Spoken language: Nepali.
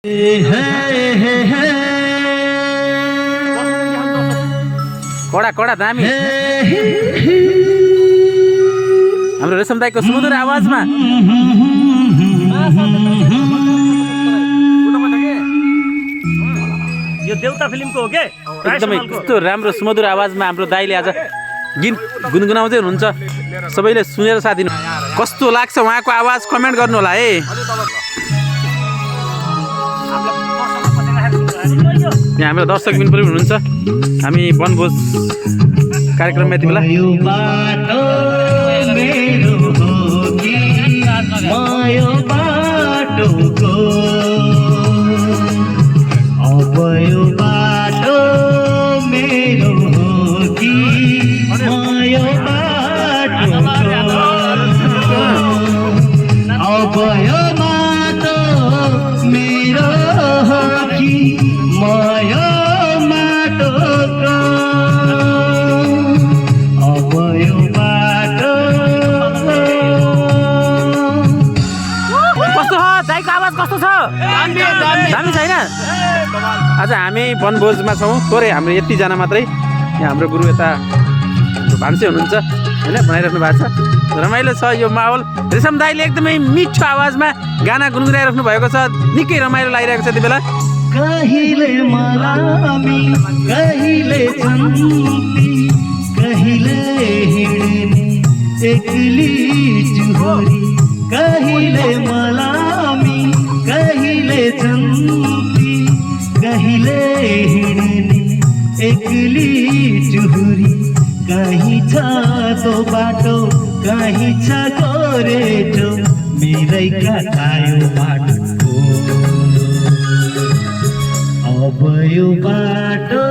कडा कडा दामी हाम्रो रेशम दाईको सुमधुर आवाजमा यो देउता फिल्मको हो के एकदमै कस्तो राम्रो सुमधुर आवाजमा हाम्रो दाईले आज गीत गुनगुनाउँदै हुनुहुन्छ। सबैले सुनेर साथ दिनु। कस्तो लाग्छ उहाँको आवाज कमेन्ट गर्नु होला है। यहाँ हाम्रो दर्शक बिन पनि हुनुहुन्छ। हामी वनभोज कार्यक्रममा यति बेला कस्तो छ दामी छैन। आज हामी वनभोजमा छौँ। थोरै हाम्रो यतिजना मात्रै। यहाँ हाम्रो गुरु यता भान्से हुनुहुन्छ होइन, बनाइराख्नु भएको छ। रमाइलो छ यो माहौल। रेशम दाईले एकदमै मिठो आवाजमा गाना गुनगुनाइराख्नु भएको छ। निकै रमाइलो लागिरहेको छ यति बेला। कहिले मलामी कहिले चम्पी कहिले हिँड्ने एक्ली जुहोरी कहिले मलामी कहिले चम्पी कहिले हिँड्ने एक्ली जुहुरी कहीँ छ तो बाटो कहीँ छ गोरेटो मेरै कतायो बाटो अब यो बाटो